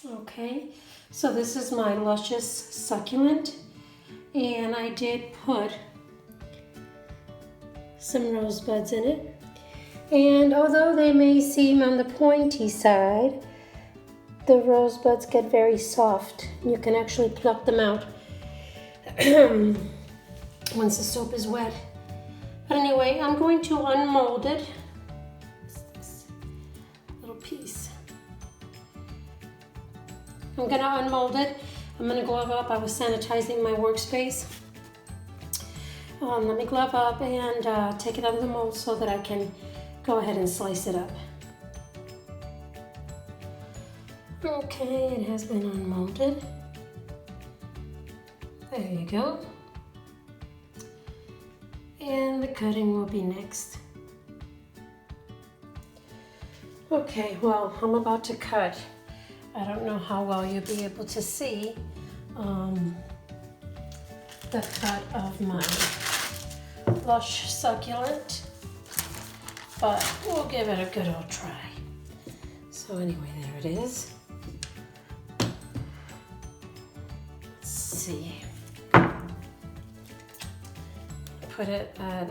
Okay, so this is my Luscious Succulent, and I did put some rosebuds in it. And although they may seem on the pointy side, the rosebuds get very soft. You can actually pluck them out once the soap is wet. But anyway, I'm going to unmold it. This little piece. I'm going to unmold it. I'm going to glove up. I was sanitizing my workspace. Let me glove up and take it out of the mold so that I can go ahead and slice it up. Okay, it has been unmolded. There you go. And the cutting will be next. Okay, well, I'm about to cut. I don't know how well you'll be able to see the cut of my Lush Succulent, but we'll give it a good old try. So anyway, there it is. Let's see. Put it at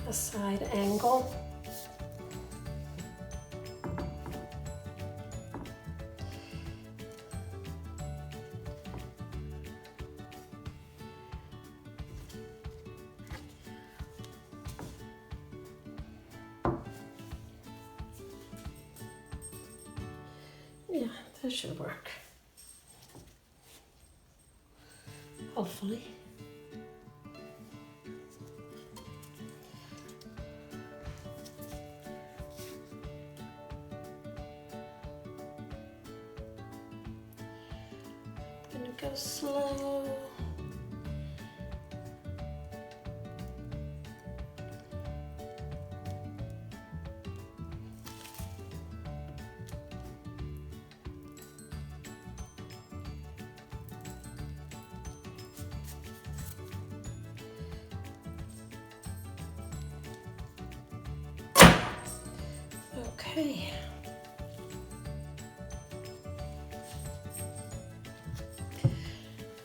a side angle. Yeah, that should work. Hopefully. I'm gonna go slow. Okay.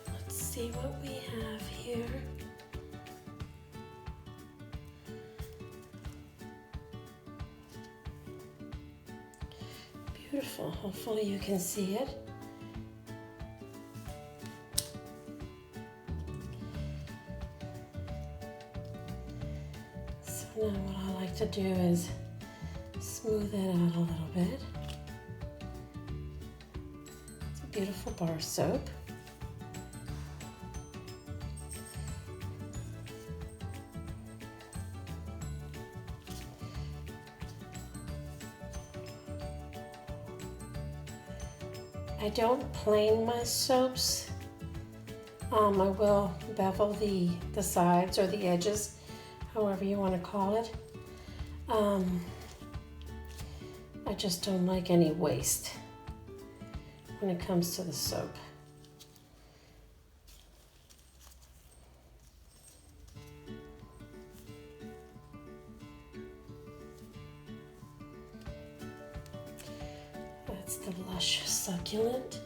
Let's see what we have here. Beautiful. Hopefully you can see it. So now what I like to do is smooth it out a little bit. It's a beautiful bar soap. I don't plane my soaps. I will bevel the sides or the edges, however you want to call it. I just don't like any waste when it comes to the soap. That's the Lush Succulent.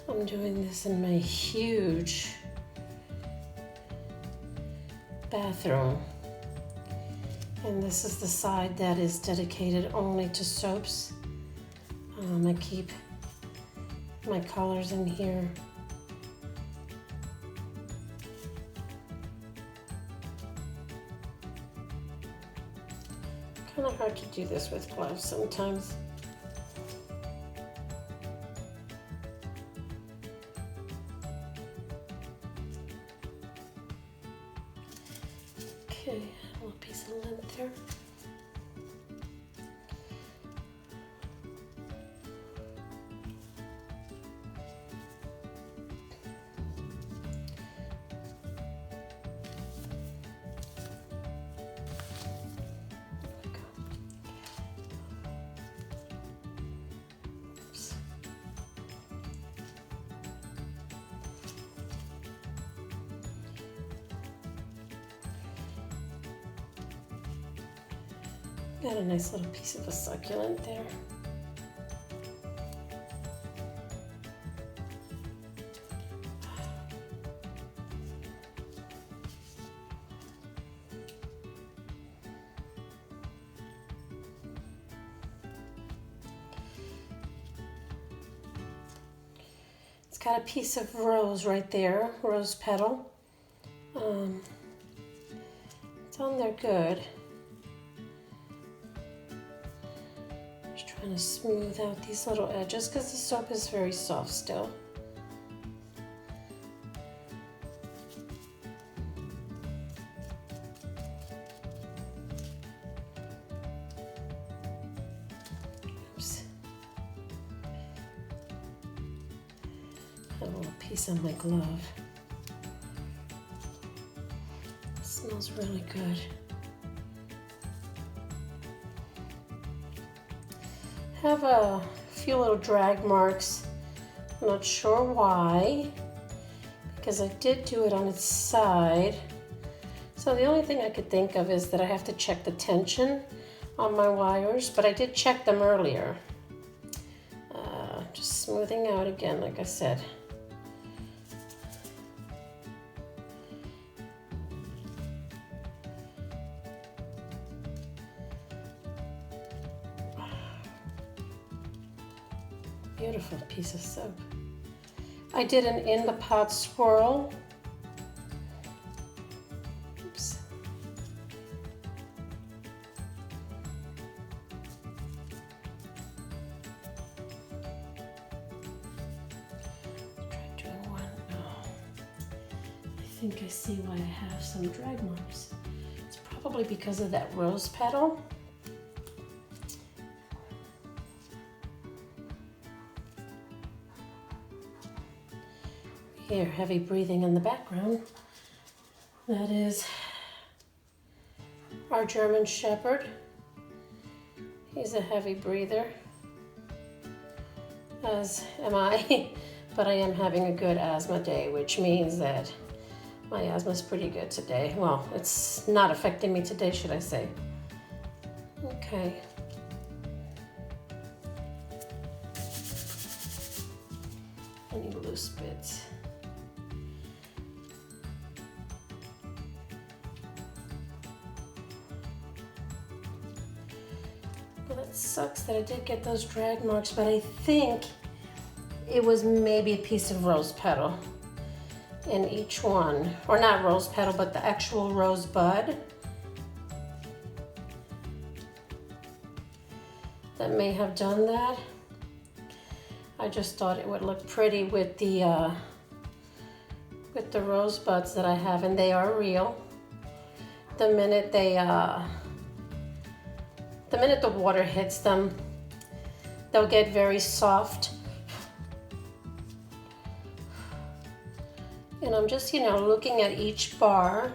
I'm doing this in my huge bathroom. And this is the side that is dedicated only to soaps. I keep my colors in here. Kind of hard to do this with gloves sometimes. Okay, a little piece of lint there. Got a nice little piece of a succulent there. It's got a piece of rose right there, rose petal. It's on there good. Just trying to smooth out these little edges because the soap is very soft still. Oops. A little piece on my glove. Smells really good. Have a few little drag marks. I'm not sure why, because I did do it on its side. So the only thing I could think of is that I have to check the tension on my wires, but I did check them earlier. Just smoothing out again, like I said. Beautiful piece of soap. I did an in the pot swirl. Oops. Try doing one. Oh, I think I see why I have some drag marks. It's probably because of that rose petal. Here, heavy breathing in the background. That is our German Shepherd. He's a heavy breather, as am I, but I am having a good asthma day, which means that my asthma is pretty good today. Well, it's not affecting me today, should I say. Okay. Any loose bits. Well, it sucks that I did get those drag marks, but I think it was maybe a piece of rose petal in each one. Or not rose petal, but the actual rose bud. That may have done that. I just thought it would look pretty with the rose buds that I have, and they are real. The minute the water hits them, they'll get very soft. And I'm just, looking at each bar.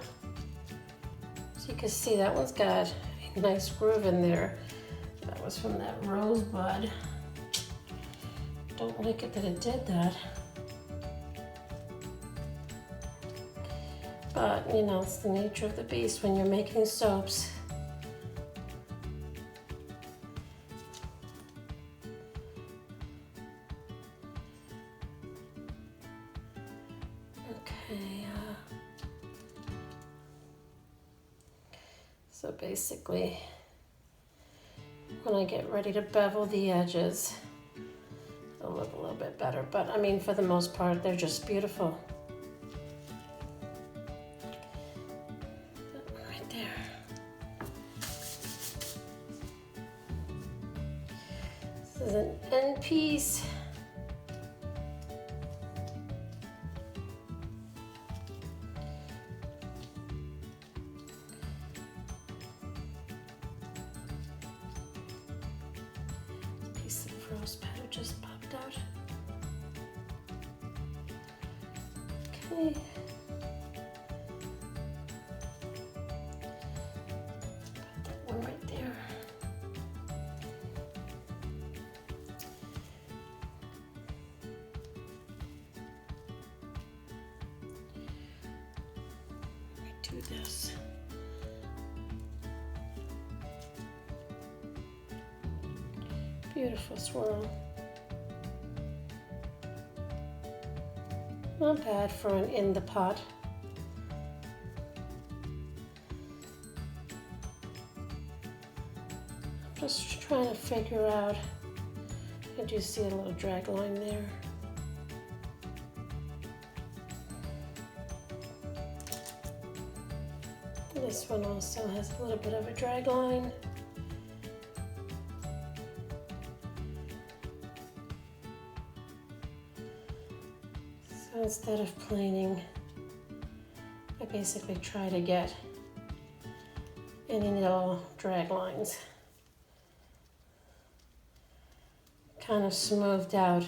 So you can see that one's got a nice groove in there. That was from that rose bud. Don't like it that it did that. But, it's the nature of the beast when you're making soaps. Okay. So basically, when I get ready to bevel the edges, they'll look a little bit better. But, for the most part, they're just beautiful. Right there. This is an end piece. Piece of rose petal just popped out. Okay. Put that one right there. Let me do this. Beautiful swirl. Not bad for an in the pot. Just trying to figure out, I do see a little drag line there. This one also has a little bit of a drag line. So instead of planing, I basically try to get any little drag lines kind of smoothed out.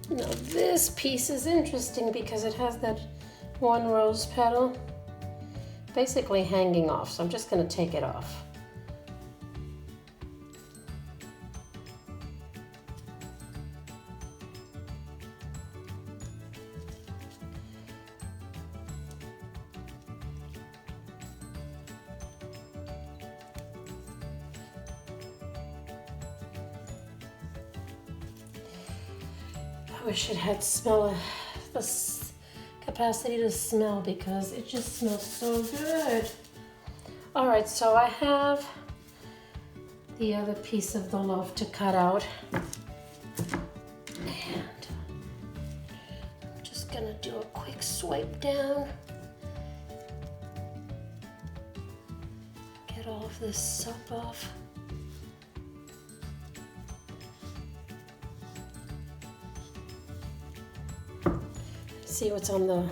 Now this piece is interesting because it has that one rose petal basically hanging off, so I'm just going to take it off. I wish it had the capacity to smell because it just smells so good. All right, so I have the other piece of the loaf to cut out. And I'm just gonna do a quick swipe down. Get all of this soap off. See what's on the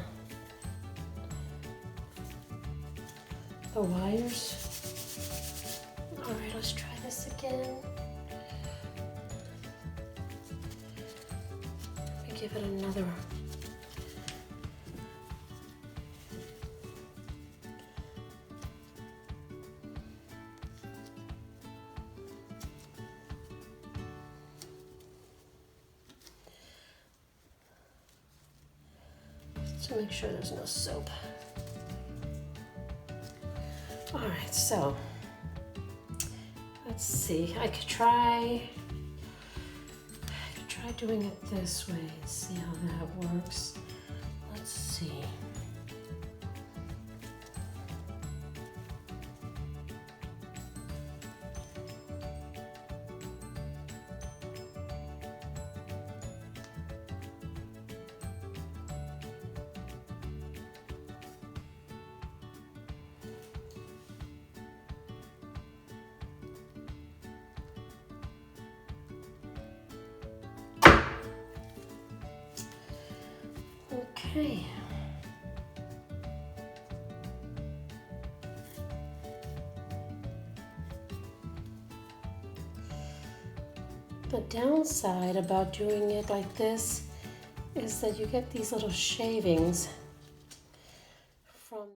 wires. All right, let's try this again. Let me give it another. To make sure there's no soap. All right, so let's see. I could try doing it this way and see how that works. Let's see. Okay. The downside about doing it like this is that you get these little shavings